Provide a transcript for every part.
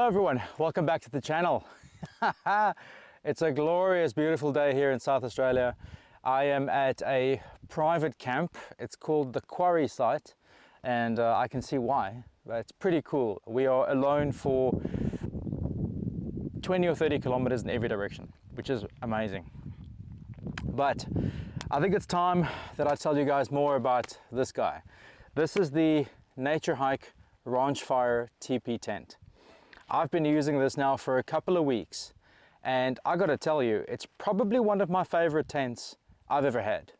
Hello everyone, welcome back to the channel. It's a glorious, beautiful day here in South Australia. I am at a private camp. It's called the Quarry site, and I can see why, but it's pretty cool. We are alone for 20 or 30 kilometers in every direction, which is amazing. But I think it's time that I tell you guys more about this guy. This is the Naturehike RANCHFIRE TeePee Tent. I've been using this now for a couple of weeks, and I gotta tell you, it's probably one of my favorite tents I've ever had.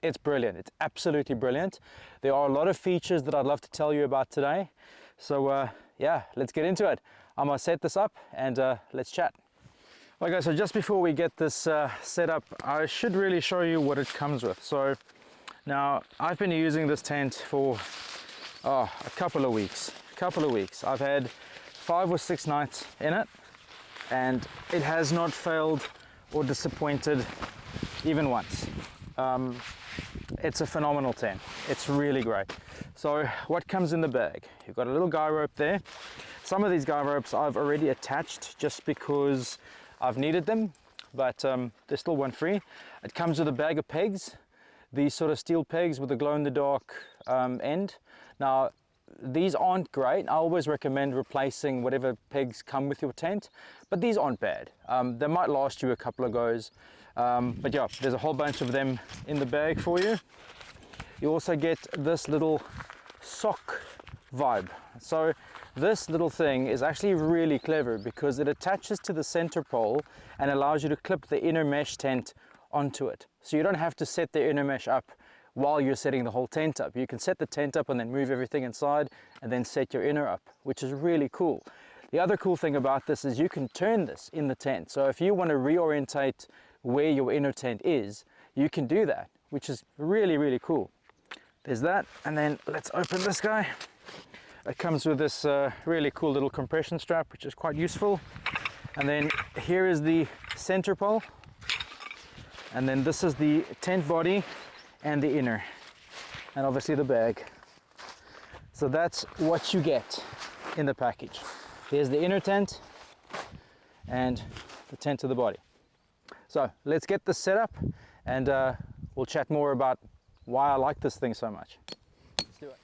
It's brilliant, it's absolutely brilliant. There are a lot of features that I'd love to tell you about today. So yeah, let's get into it. I'm gonna set this up and let's chat. Okay, so just before we get this set up, I should really show you what it comes with. So now I've been using this tent for a couple of weeks. I've had 5 or 6 nights in it, and it has not failed or disappointed even once. It's a phenomenal tent. It's really great. So what comes in the bag? You've got a little guy rope there. Some of these guy ropes I've already attached just because I've needed them, but there's still one free. It comes with a bag of pegs, these sort of steel pegs with a glow-in-the-dark end. Now, these aren't great. I always recommend replacing whatever pegs come with your tent, but these aren't bad. They might last you a couple of goes, but yeah, there's a whole bunch of them in the bag for you. You also get this little sock vibe. So this little thing is actually really clever because it attaches to the center pole and allows you to clip the inner mesh tent onto it. So you don't have to set the inner mesh up while you're setting the whole tent up. You can set the tent up and then move everything inside and then set your inner up, which is really cool. The other cool thing about this is you can turn this in the tent. So if you want to reorientate where your inner tent is, you can do that, which is really, really cool. There's that, and then let's open this guy. It comes with this really cool little compression strap, which is quite useful. And then here is the center pole. And then this is the tent body and the inner, and obviously the bag. So that's what you get in the package. Here's the inner tent and the tent to the body. So let's get this set up, and we'll chat more about why I like this thing so much. Let's do it.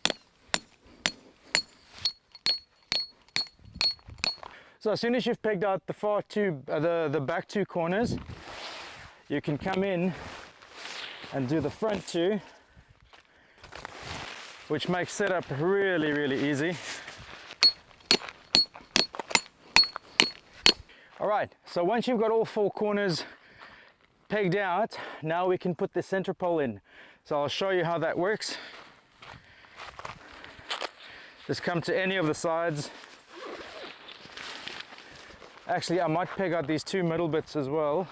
So as soon as you've pegged out the back two corners, you can come in and do the front two, which makes setup really, really easy. All right, so once you've got all 4 corners pegged out, now we can put the center pole in. So I'll show you how that works. Just come to any of the sides. Actually, I might peg out these 2 middle bits as well.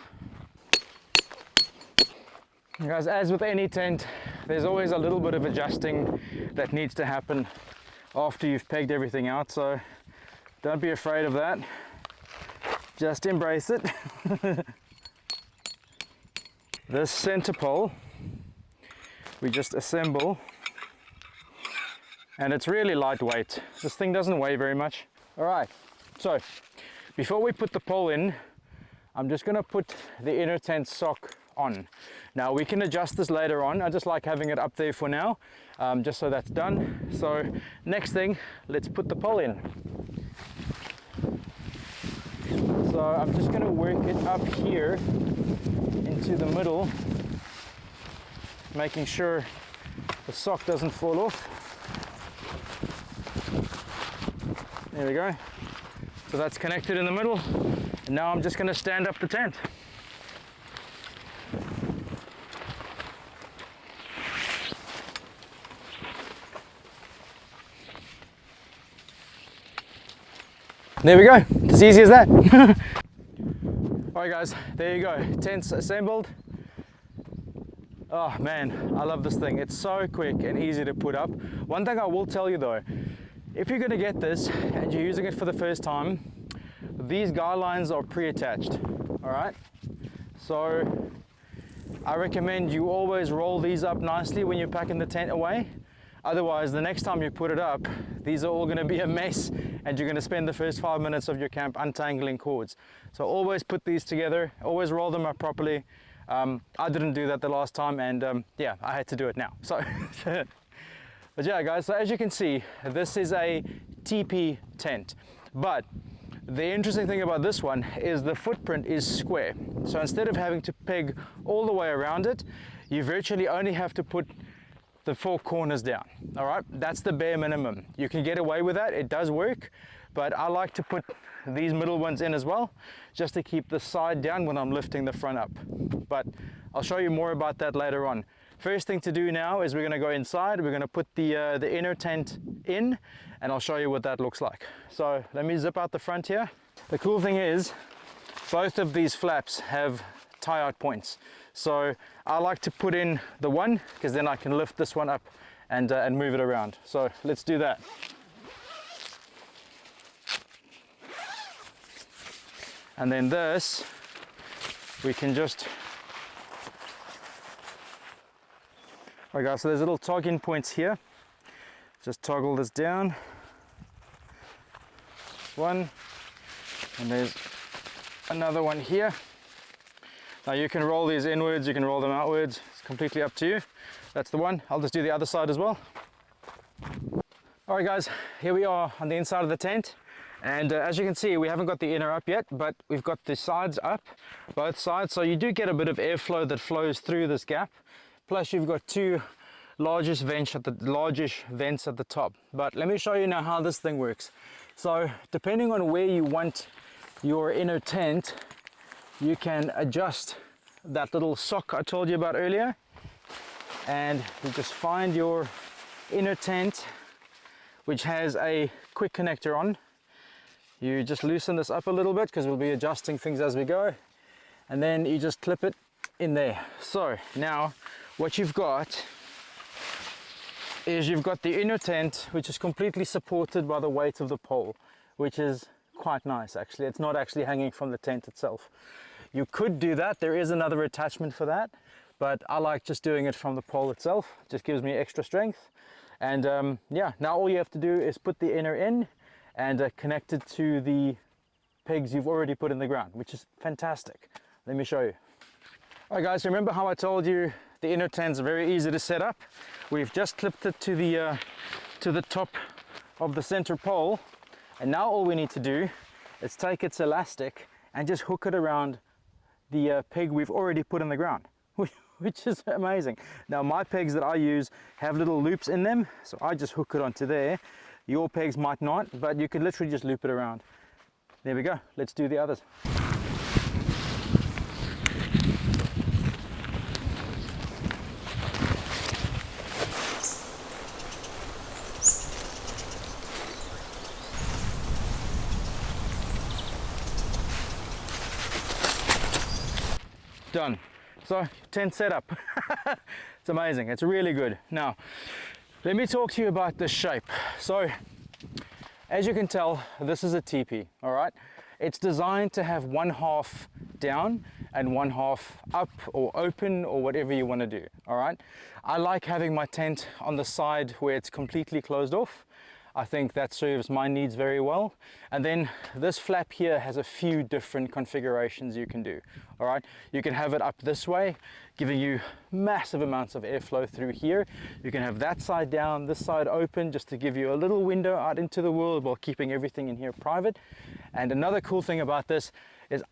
Guys, as with any tent, there's always a little bit of adjusting that needs to happen after you've pegged everything out, so don't be afraid of that. Just embrace it. This center pole, we just assemble, and it's really lightweight. This thing doesn't weigh very much. All right, so before we put the pole in, I'm just gonna put the inner tent sock on. Now we can adjust this later on. I just like having it up there for now, just so that's done. So next thing, let's put the pole in. So I'm just going to work it up here into the middle, making sure the sock doesn't fall off. There we go. So that's connected in the middle, and now I'm just going to stand up the tent. There we go, as easy as that. Alright guys, there you go, tent's assembled. Oh man, I love this thing. It's so quick and easy to put up. One thing I will tell you though, if you're gonna get this and you're using it for the first time, these guy lines are pre-attached, alright? So I recommend you always roll these up nicely when you're packing the tent away. Otherwise, the next time you put it up, these are all going to be a mess and you're going to spend the first 5 minutes of your camp untangling cords. So always put these together, always roll them up properly. I didn't do that the last time, and yeah, I had to do it now. So, but yeah, guys, so as you can see, this is a teepee tent. But the interesting thing about this one is the footprint is square. So instead of having to peg all the way around it, you virtually only have to put the 4 corners down. All right, that's the bare minimum. You can get away with that, it does work, but I like to put these middle ones in as well, just to keep the side down when I'm lifting the front up. But I'll show you more about that later on. First thing to do now is we're going to go inside, we're going to put the inner tent in, and I'll show you what that looks like. So let me zip out the front here. The cool thing is, both of these flaps have tie-out points. So I like to put in the one, because then I can lift this one up and move it around. So let's do that. And then this, we can just, all right guys, so there's little togging points here. Just toggle this down. One, and there's another one here. Now you can roll these inwards, you can roll them outwards, it's completely up to you. That's the one. I'll just do the other side as well. All right guys, here we are on the inside of the tent. And as you can see, we haven't got the inner up yet, but we've got the sides up, both sides. So you do get a bit of airflow that flows through this gap. Plus you've got 2 largish vents at the top. But let me show you now how this thing works. So depending on where you want your inner tent, you can adjust that little sock I told you about earlier. And you just find your inner tent, which has a quick connector on. You just loosen this up a little bit, because we'll be adjusting things as we go, and then you just clip it in there. So now what you've got is you've got the inner tent, which is completely supported by the weight of the pole, which is quite nice actually. It's not actually hanging from the tent itself. You could do that, there is another attachment for that, but I like just doing it from the pole itself. It just gives me extra strength. And yeah, now all you have to do is put the inner in and connect it to the pegs you've already put in the ground, which is fantastic. Let me show you. All right guys, remember how I told you the inner tent's very easy to set up? We've just clipped it to the top of the center pole, and now all we need to do is take its elastic and just hook it around the peg we've already put in the ground, which is amazing. Now my pegs that I use have little loops in them, so I just hook it onto there. Your pegs might not, but you can literally just loop it around. There we go. Let's do the others. Done. So, tent setup. It's amazing. It's really good. Now, let me talk to you about the shape. So, as you can tell, this is a teepee, all right? It's designed to have 1/2 down and 1/2 up or open or whatever you want to do, all right? I like having my tent on the side where it's completely closed off. I think that serves my needs very well. And then this flap here has a few different configurations you can do, all right? You can have it up this way, giving you massive amounts of airflow through here. You can have that side down, this side open, just to give you a little window out into the world while keeping everything in here private. And another cool thing about this is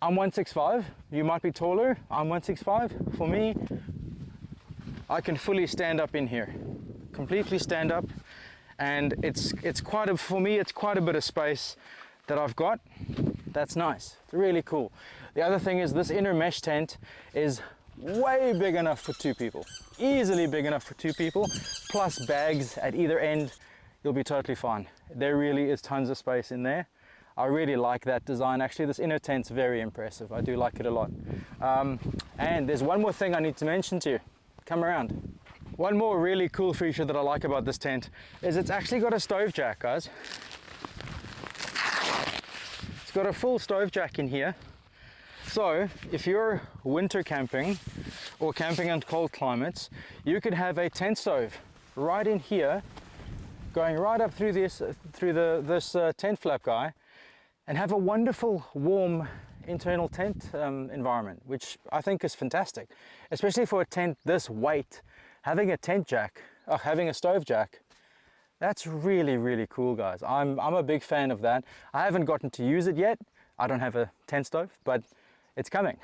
I'm 165, you might be taller, I'm 165. For me, I can fully stand up in here, completely stand up. And it's quite a, for me, it's quite a bit of space that I've got. That's nice. It's really cool. The other thing is this inner mesh tent is way big enough for 2 people. Easily big enough for 2 people, plus bags at either end. You'll be totally fine. There really is tons of space in there. I really like that design. Actually, this inner tent's very impressive. I do like it a lot. And there's one more thing I need to mention to you. Come around. One more really cool feature that I like about this tent is it's actually got a stove jack, guys. It's got a full stove jack in here. So if you're winter camping or camping in cold climates, you could have a tent stove right in here, going right up through this tent flap guy, and have a wonderful warm internal tent environment, which I think is fantastic, especially for a tent this weight. Having a tent jack, having a stove jack, that's really cool, guys. I'm a big fan of that. I haven't gotten to use it yet. I don't have a tent stove, but it's coming.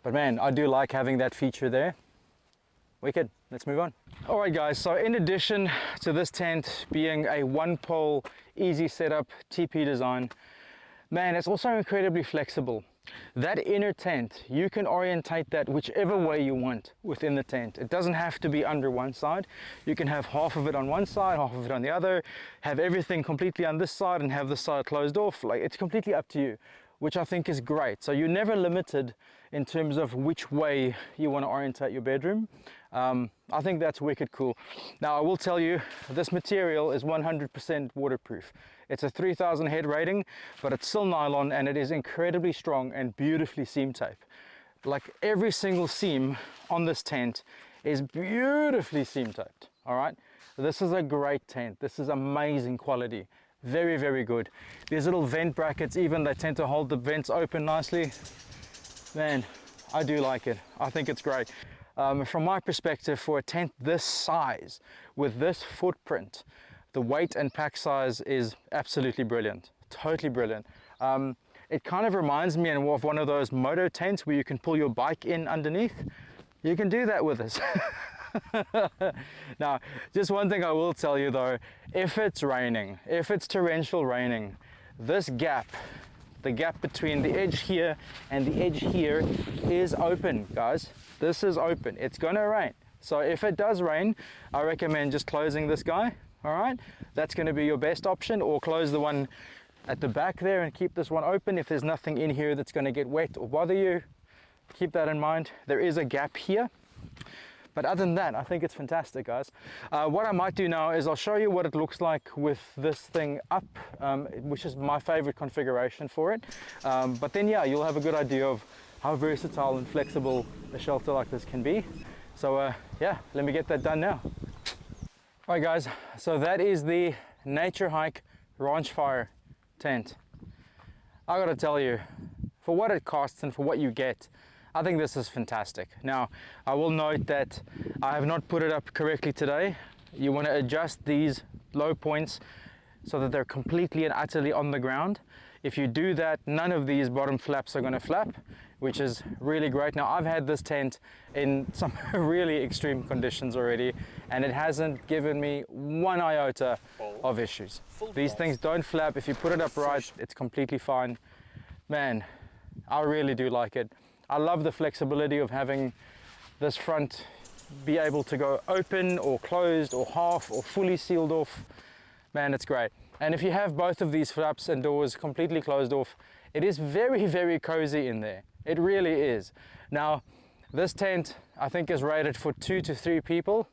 But man, I do like having that feature there. Wicked. Let's move on. All right, guys, so in addition to this tent being a one pole, easy setup teepee design, man, it's also incredibly flexible. That inner tent, you can orientate that whichever way you want within the tent. It doesn't have to be under one side. You can have half of it on one side, half of it on the other, have everything completely on this side and have this side closed off. Like, it's completely up to you, which I think is great. So you're never limited in terms of which way you want to orientate your bedroom. I think that's wicked cool. Now, I will tell you, this material is 100% waterproof. It's a 3000 head rating, but it's still nylon, and it is incredibly strong and beautifully seam tape. Like, every single seam on this tent is beautifully seam taped. All right, this is a great tent. This is amazing quality. Very good. These little vent brackets, even, they tend to hold the vents open nicely. Man, I do like it. I think it's great. From my perspective, for a tent this size with this footprint, the weight and pack size is absolutely brilliant. Totally brilliant. It kind of reminds me of one of those moto tents where you can pull your bike in underneath. You can do that with this. Now, just one thing I will tell you though, if it's raining, if it's torrential raining, this gap, the gap between the edge here and the edge here is open, guys. This is open. It's gonna rain. So if it does rain, I recommend just closing this guy. All right, that's gonna be your best option, or close the one at the back there and keep this one open. If there's nothing in here that's gonna get wet or bother you, keep that in mind. There is a gap here. But other than that, I think it's fantastic, guys. What I might do now is I'll show you what it looks like with this thing up, which is my favorite configuration for it. But then, yeah, you'll have a good idea of how versatile and flexible a shelter like this can be. So yeah, let me get that done now. All right, guys, so that is the Naturehike RANCHFIRE tent. I gotta tell you, for what it costs and for what you get, I think this is fantastic. Now, I will note that I have not put it up correctly today. You want to adjust these low points so that they're completely and utterly on the ground. If you do that, none of these bottom flaps are going to flap, which is really great. Now, I've had this tent in some really extreme conditions already, and it hasn't given me one iota of issues. These things don't flap. If you put it up right, it's completely fine. Man, I really do like it. I love the flexibility of having this front be able to go open or closed or half or fully sealed off. Man, it's great. And if you have both of these flaps and doors completely closed off, it is very cozy in there. It really is. Now, this tent I think is rated for 2 to 3 people.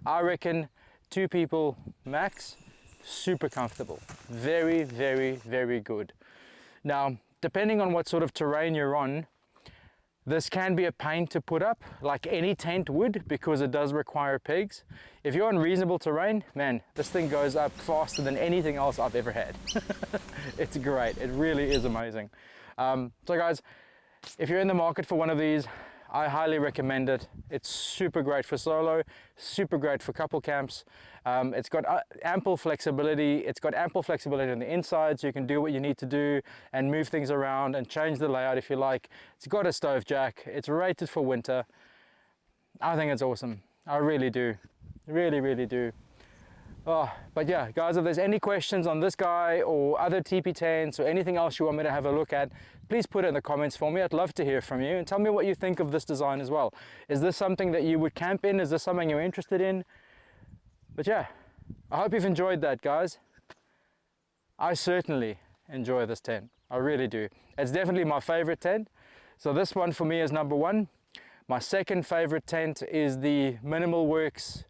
I reckon 2 people max. Super comfortable. Very good. Now, depending on what sort of terrain you're on, this can be a pain to put up, like any tent would, because it does require pegs. If you're on reasonable terrain, man, this thing goes up faster than anything else I've ever had. It's great. It really is amazing. So guys, if you're in the market for one of these, I highly recommend it. It's super great for solo, super great for couple camps. It's got ample flexibility. It's got ample flexibility on the inside, so you can do what you need to do and move things around and change the layout if you like. It's got a stove jack. It's rated for winter. I think it's awesome. I really do. Really do. Oh, but yeah, guys, if there's any questions on this guy or other teepee tents or anything else you want me to have a look at, please put it in the comments for me. I'd love to hear from you, and tell me what you think of this design as well. Is this something that you would camp in? Is this something you're interested in? But yeah, I hope you've enjoyed that, guys. I certainly enjoy this tent. I really do. It's definitely my favorite tent. So this one for me is number 1. My second favorite tent is the Minimal Works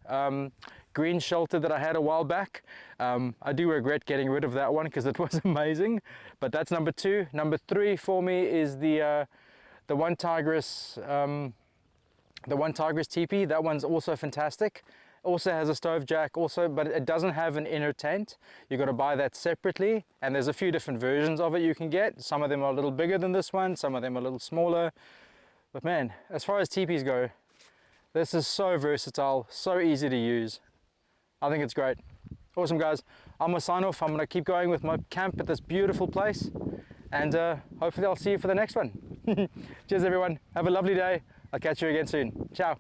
green shelter that I had a while back. I do regret getting rid of that one because it was amazing, but that's number 2. Number 3 for me is the One Tigress teepee. That one's also fantastic. Also has a stove jack also, but it doesn't have an inner tent. You got to buy that separately, and there's a few different versions of it you can get. Some of them are a little bigger than this one, some of them are a little smaller. But man, as far as teepees go, this is so versatile, so easy to use. I think it's great. Awesome guys, I'm gonna sign off. I'm gonna keep going with my camp at this beautiful place, and hopefully I'll see you for the next one. Cheers everyone, have a lovely day. I'll catch you again soon. Ciao.